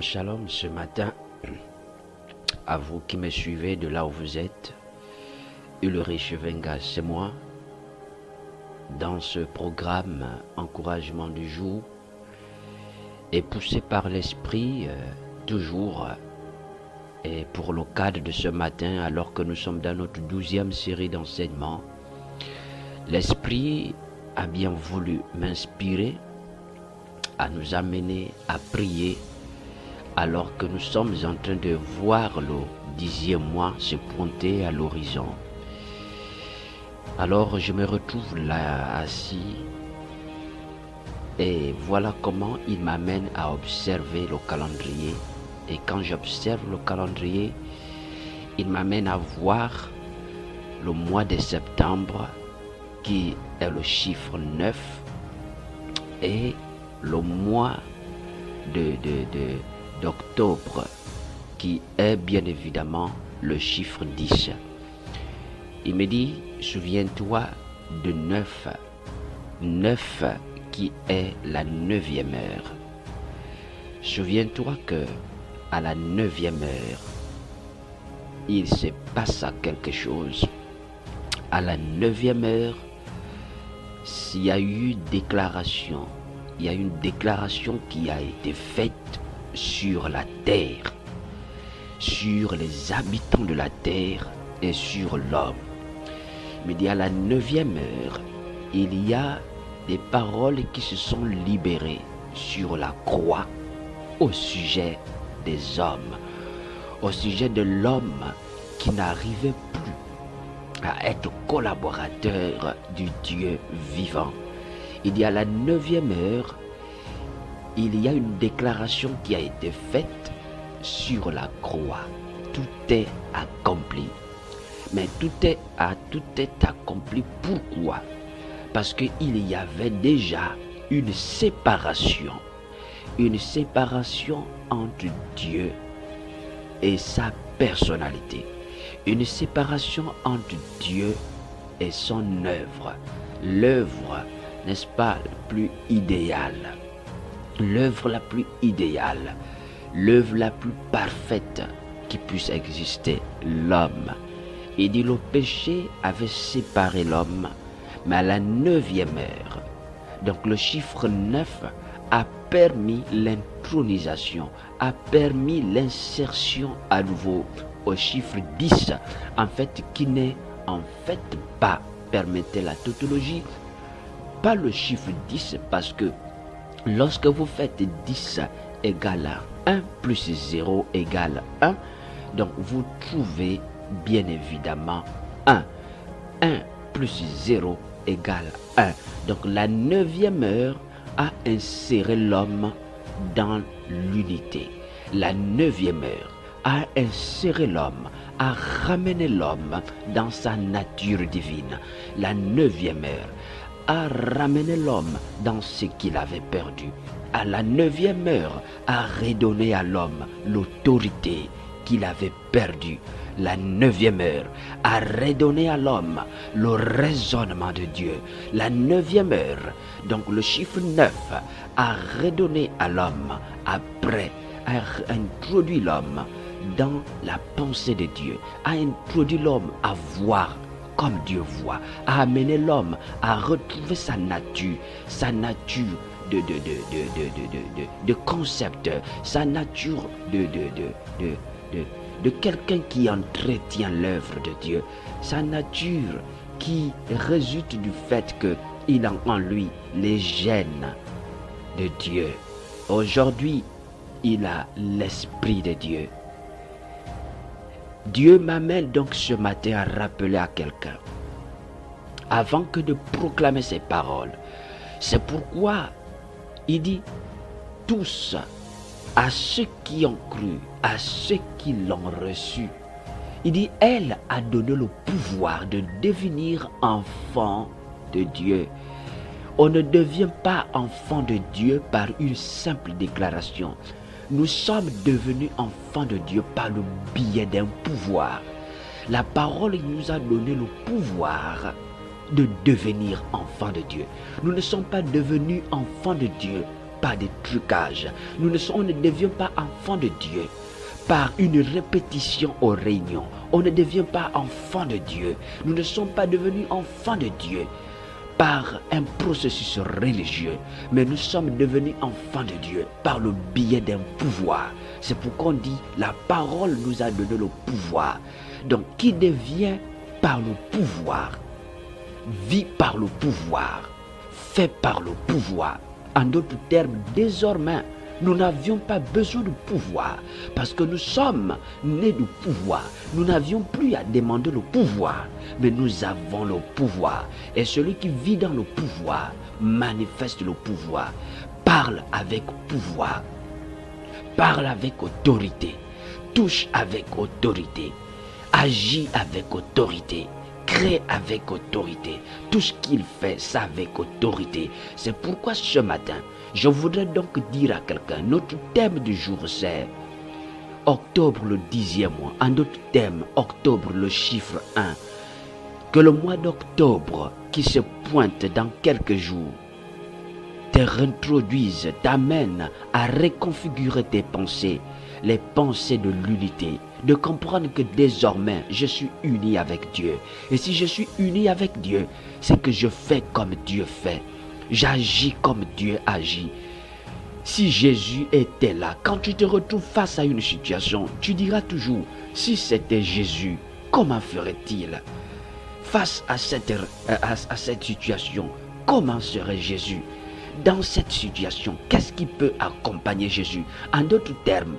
Shalom, shalom, ce matin, à vous qui me suivez de là où vous êtes, Ulrich Venga, c'est moi, dans ce programme Encouragement du jour, et poussé par l'Esprit, toujours, et pour le cadre de ce matin, alors que nous sommes dans notre 12e série d'enseignements, l'Esprit a bien voulu m'inspirer à nous amener à prier alors que nous sommes en train de voir le 10e mois se pointer à l'horizon. Alors je me retrouve là assis et voilà comment il m'amène à observer le calendrier. Et quand j'observe le calendrier, il m'amène à voir le mois de septembre qui est le chiffre 9 et le mois d'octobre qui est bien évidemment le chiffre 10. Il me dit, souviens-toi de 9 qui est la 9e heure. Souviens-toi que à la 9e heure, il se passa quelque chose. À la 9e heure, il y a eu déclaration. Il y a une déclaration qui a été faite sur la terre, sur les habitants de la terre et sur l'homme. Mais à la 9e heure, il y a des paroles qui se sont libérées sur la croix au sujet des hommes, au sujet de l'homme qui n'arrivait plus à être collaborateur du Dieu vivant. Il y a la 9e heure, il y a une déclaration qui a été faite sur la croix. Tout est accompli. Mais tout est accompli pourquoi? Parce qu'il y avait déjà une séparation entre Dieu et sa personnalité. Une séparation entre Dieu et son œuvre. L'œuvre, n'est-ce pas, la plus idéale. L'œuvre la plus idéale. L'œuvre la plus parfaite qui puisse exister. L'homme. Il dit le péché avait séparé l'homme, mais à la 9e heure. Donc le chiffre 9 a permis l'intronisation, a permis l'insertion à nouveau au chiffre 10, en fait, qui n'est en fait pas, permettez la tautologie, pas le chiffre 10, parce que lorsque vous faites 10 égale 1 plus 0 égale 1, donc vous trouvez bien évidemment 1. 1 plus 0 égale 1. Donc la 9e heure a inséré l'homme dans l'unité. La 9e heure a inséré l'homme, a ramené l'homme dans sa nature divine. La 9e heure a ramené l'homme dans ce qu'il avait perdu. À la 9e heure a redonné à l'homme l'autorité qu'il avait perdue. La 9e heure a redonné à l'homme le raisonnement de Dieu. La 9e heure, donc le chiffre 9, a redonné à l'homme, après, a introduit l'homme dans la pensée de Dieu, a introduit l'homme à voir comme Dieu voit, a amené l'homme à retrouver sa nature de concept, sa nature de quelqu'un qui entretient l'œuvre de Dieu, sa nature qui résulte du fait qu'il a en lui les gènes de Dieu. Aujourd'hui, il a l'Esprit de Dieu. Dieu m'amène donc ce matin à rappeler à quelqu'un, avant que de proclamer ces paroles. C'est pourquoi il dit tous, à ceux qui ont cru, à ceux qui l'ont reçu. Il dit, elle a donné le pouvoir de devenir enfant de Dieu. On ne devient pas enfant de Dieu par une simple déclaration. Nous sommes devenus enfants de Dieu par le biais d'un pouvoir. La parole nous a donné le pouvoir de devenir enfants de Dieu. Nous ne sommes pas devenus enfants de Dieu par des trucages. On ne devient pas enfant de Dieu par une répétition aux réunions. On ne devient pas enfant de Dieu. Nous ne sommes pas devenus enfants de Dieu par un processus religieux, mais nous sommes devenus enfants de Dieu par le biais d'un pouvoir. C'est pourquoi on dit la parole nous a donné le pouvoir. Donc qui devient par le pouvoir, vit par le pouvoir, fait par le pouvoir. En d'autres termes, désormais, nous n'avions pas besoin de pouvoir parce que nous sommes nés du pouvoir. Nous n'avions plus à demander le pouvoir, mais nous avons le pouvoir. Et celui qui vit dans le pouvoir manifeste le pouvoir, parle avec pouvoir, parle avec autorité, touche avec autorité, agit avec autorité, crée avec autorité. Tout ce qu'il fait, c'est avec autorité. C'est pourquoi ce matin, je voudrais donc dire à quelqu'un, notre thème du jour c'est octobre le 10e mois. En d'autres termes, octobre le chiffre 1. Que le mois d'octobre qui se pointe dans quelques jours te réintroduise, t'amène à reconfigurer tes pensées, les pensées de l'unité, de comprendre que désormais je suis uni avec Dieu. Et si je suis uni avec Dieu, c'est que je fais comme Dieu fait. J'agis comme Dieu agit. Si Jésus était là, quand tu te retrouves face à une situation, tu diras toujours, si c'était Jésus, comment ferait-il? Face à cette situation, comment serait Jésus? Dans cette situation, qu'est-ce qui peut accompagner Jésus? En d'autres termes,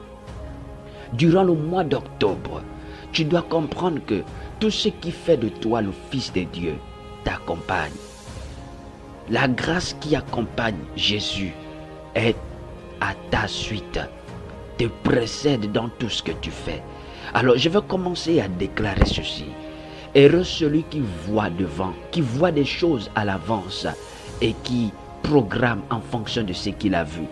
durant le mois d'octobre, tu dois comprendre que tout ce qui fait de toi le Fils de Dieu t'accompagne. La grâce qui accompagne Jésus est à ta suite, te précède dans tout ce que tu fais. Alors je vais commencer à déclarer ceci. Heureux celui qui voit devant, qui voit des choses à l'avance et qui programme en fonction de ce qu'il a vu.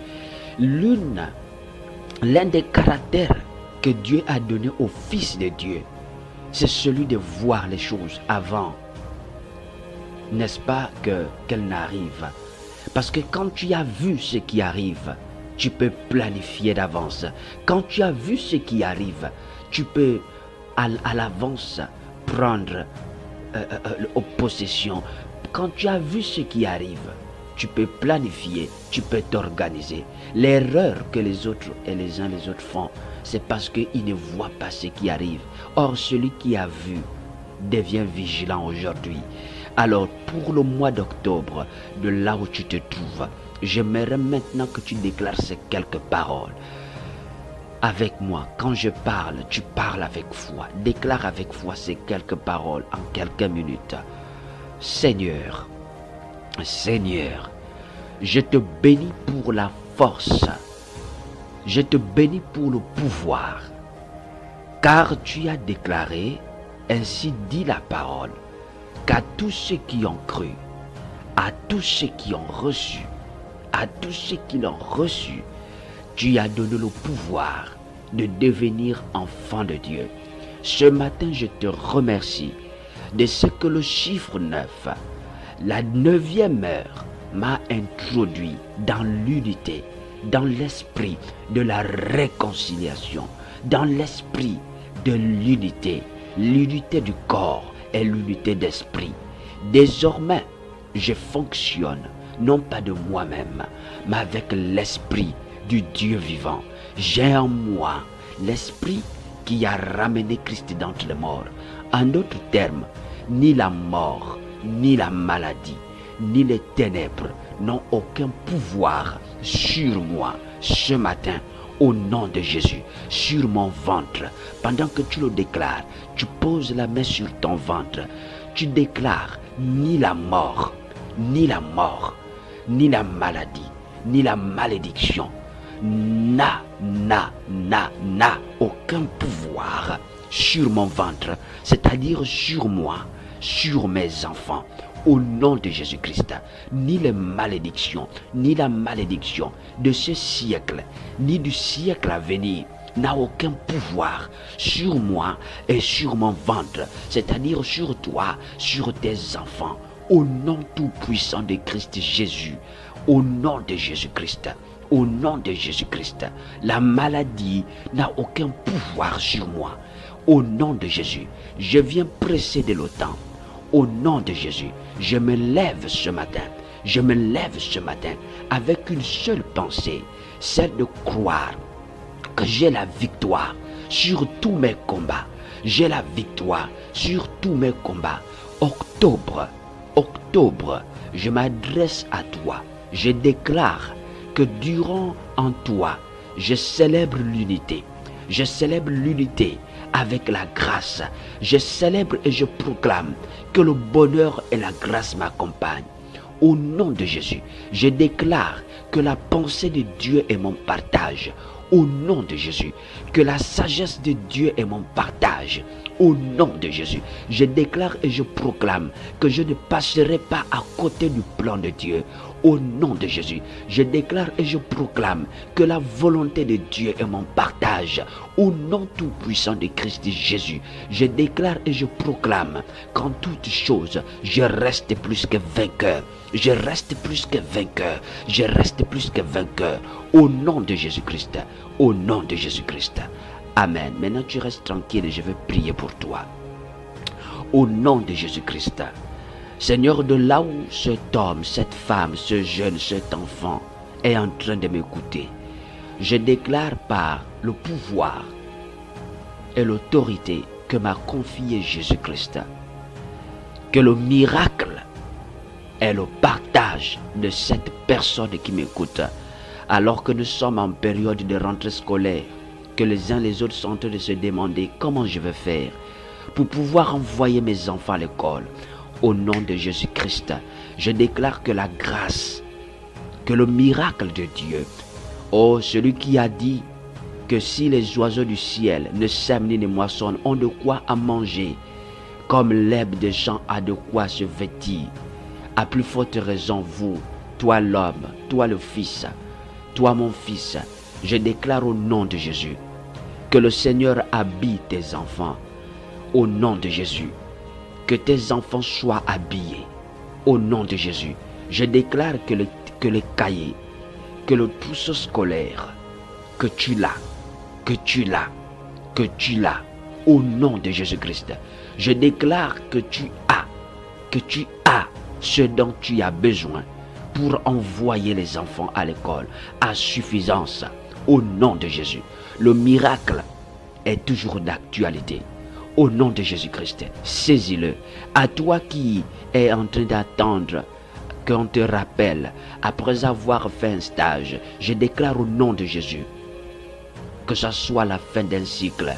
L'un des caractères que Dieu a donné au Fils de Dieu, c'est celui de voir les choses avant, n'est-ce pas, qu'elles n'arrivent. Parce que quand tu as vu ce qui arrive, tu peux planifier d'avance. Quand tu as vu ce qui arrive, tu peux à l'avance prendre possession. Quand tu as vu ce qui arrive, tu peux planifier, tu peux t'organiser. L'erreur que les autres et les uns les autres font, c'est parce qu'ils ne voient pas ce qui arrive. Or, celui qui a vu devient vigilant aujourd'hui. Alors, pour le mois d'octobre, de là où tu te trouves, j'aimerais maintenant que tu déclares ces quelques paroles. Avec moi, quand je parle, tu parles avec foi. Déclare avec foi ces quelques paroles en quelques minutes. Seigneur, Seigneur, je te bénis pour la force. Je te bénis pour le pouvoir. Car tu as déclaré, ainsi dit la parole, qu'à tous ceux qui ont cru, à tous ceux qui ont reçu, à tous ceux qui l'ont reçu, tu as donné le pouvoir de devenir enfant de Dieu. Ce matin, je te remercie de ce que le chiffre 9, la 9e heure, m'a introduit dans l'unité, dans l'esprit de la réconciliation, dans l'esprit de l'unité, l'unité du corps et l'unité d'esprit. Désormais, je fonctionne non pas de moi-même, mais avec l'esprit du Dieu vivant. J'ai en moi l'esprit qui a ramené Christ d'entre les morts. En d'autres termes, ni la mort, ni la maladie, ni les ténèbres n'ont aucun pouvoir sur moi ce matin. Au nom de Jésus, sur mon ventre, pendant que tu le déclares, tu poses la main sur ton ventre, tu déclares ni la mort, ni la mort, ni la maladie, ni la malédiction, n'a aucun pouvoir sur mon ventre, c'est-à-dire sur moi, sur mes enfants. Au nom de Jésus-Christ, ni les malédictions, ni la malédiction de ce siècle, ni du siècle à venir, n'a aucun pouvoir sur moi et sur mon ventre, c'est-à-dire sur toi, sur tes enfants. Au nom tout-puissant de Christ Jésus, au nom de Jésus-Christ, Au nom de Jésus-Christ, la maladie n'a aucun pouvoir sur moi. Au nom de Jésus, je viens précéder le temps. Au nom de Jésus, je me lève ce matin. Je me lève ce matin avec une seule pensée, celle de croire que j'ai la victoire sur tous mes combats. J'ai la victoire sur tous mes combats. Octobre, je m'adresse à toi. Je déclare que durant en toi, je célèbre l'unité. Je célèbre l'unité avec la grâce. Je célèbre et je proclame que le bonheur et la grâce m'accompagnent. Au nom de Jésus, je déclare que la pensée de Dieu est mon partage. Au nom de Jésus, que la sagesse de Dieu est mon partage. Au nom de Jésus, je déclare et je proclame que je ne passerai pas à côté du plan de Dieu. Au nom de Jésus, je déclare et je proclame que la volonté de Dieu est mon partage. Au nom tout-puissant de Christ Jésus, je déclare et je proclame qu'en toutes choses, je reste plus que vainqueur. Je reste plus que vainqueur. Je reste plus que vainqueur. Au nom de Jésus-Christ. Au nom de Jésus-Christ. Amen. Maintenant, tu restes tranquille et je vais prier pour toi. Au nom de Jésus-Christ. Seigneur, de là où cet homme, cette femme, ce jeune, cet enfant est en train de m'écouter, je déclare par le pouvoir et l'autorité que m'a confié Jésus-Christ, que le miracle est le partage de cette personne qui m'écoute, alors que nous sommes en période de rentrée scolaire, que les uns les autres sont en train de se demander comment je vais faire pour pouvoir envoyer mes enfants à l'école. Au nom de Jésus-Christ, je déclare que la grâce, que le miracle de Dieu, oh, celui qui a dit que si les oiseaux du ciel ne sèment ni ne moissonnent, ont de quoi à manger, comme l'herbe des champs a de quoi se vêtir, à plus forte raison vous, toi l'homme, toi le fils, toi mon fils, je déclare au nom de Jésus que le Seigneur habite tes enfants. Au nom de Jésus, que tes enfants soient habillés. Au nom de Jésus, je déclare que les cahiers, que le trousseau scolaire, que tu l'as, que tu l'as, que tu l'as. Au nom de Jésus-Christ, je déclare que tu as ce dont tu as besoin pour envoyer les enfants à l'école à suffisance. Au nom de Jésus, le miracle est toujours d'actualité. Au nom de Jésus-Christ, saisis-le. À toi qui es en train d'attendre qu'on te rappelle, après avoir fait un stage, je déclare au nom de Jésus que ce soit la fin d'un cycle,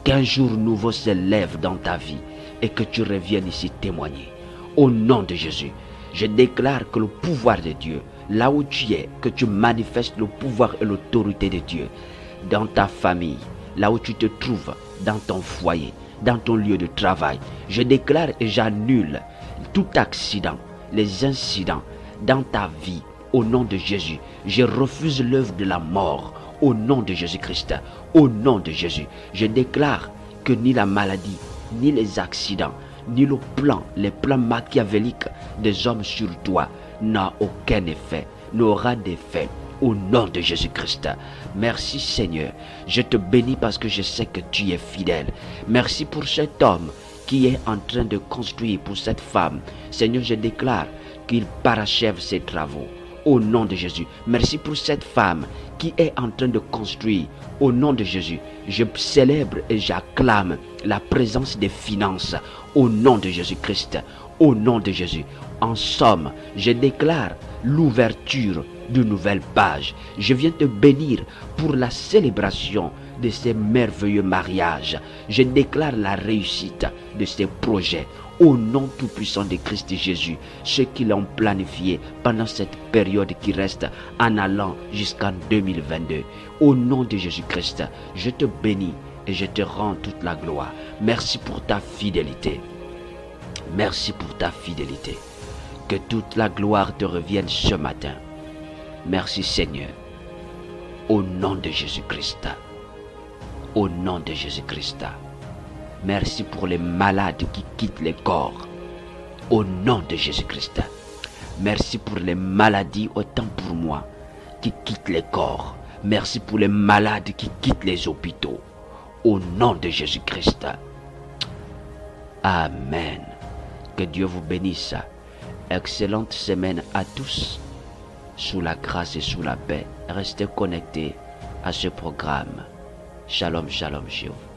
qu'un jour nouveau se lève dans ta vie et que tu reviennes ici témoigner. Au nom de Jésus, je déclare que le pouvoir de Dieu, là où tu es, que tu manifestes le pouvoir et l'autorité de Dieu dans ta famille, là où tu te trouves, dans ton foyer, dans ton lieu de travail. Je déclare et j'annule tout accident, les incidents dans ta vie. Au nom de Jésus, je refuse l'œuvre de la mort. Au nom de Jésus-Christ, au nom de Jésus, je déclare que ni la maladie, ni les accidents, ni les plans machiavéliques des hommes sur toi n'a aucun effet, n'aura d'effet. Au nom de Jésus-Christ. Merci Seigneur. Je te bénis parce que je sais que tu es fidèle. Merci pour cet homme qui est en train de construire, pour cette femme. Seigneur, je déclare qu'il parachève ses travaux. Au nom de Jésus. Merci pour cette femme qui est en train de construire. Au nom de Jésus, je célèbre et j'acclame la présence des finances. Au nom de Jésus-Christ. Au nom de Jésus. En somme, je déclare l'ouverture d'une nouvelle page. Je viens te bénir pour la célébration de ces merveilleux mariages. Je déclare la réussite de ces projets. Au nom tout-puissant de Christ Jésus, ceux qui l'ont planifié pendant cette période qui reste en allant jusqu'en 2022. Au nom de Jésus-Christ, je te bénis et je te rends toute la gloire. Merci pour ta fidélité. Merci pour ta fidélité. Que toute la gloire te revienne ce matin. Merci Seigneur. Au nom de Jésus-Christ. Au nom de Jésus-Christ. Merci pour les malades qui quittent les corps. Au nom de Jésus-Christ. Merci pour les maladies, autant pour moi, qui quittent les corps. Merci pour les malades qui quittent les hôpitaux. Au nom de Jésus-Christ. Amen. Que Dieu vous bénisse. Excellente semaine à tous. Sous la grâce et sous la paix. Restez connectés à ce programme. Shalom, shalom chez vous.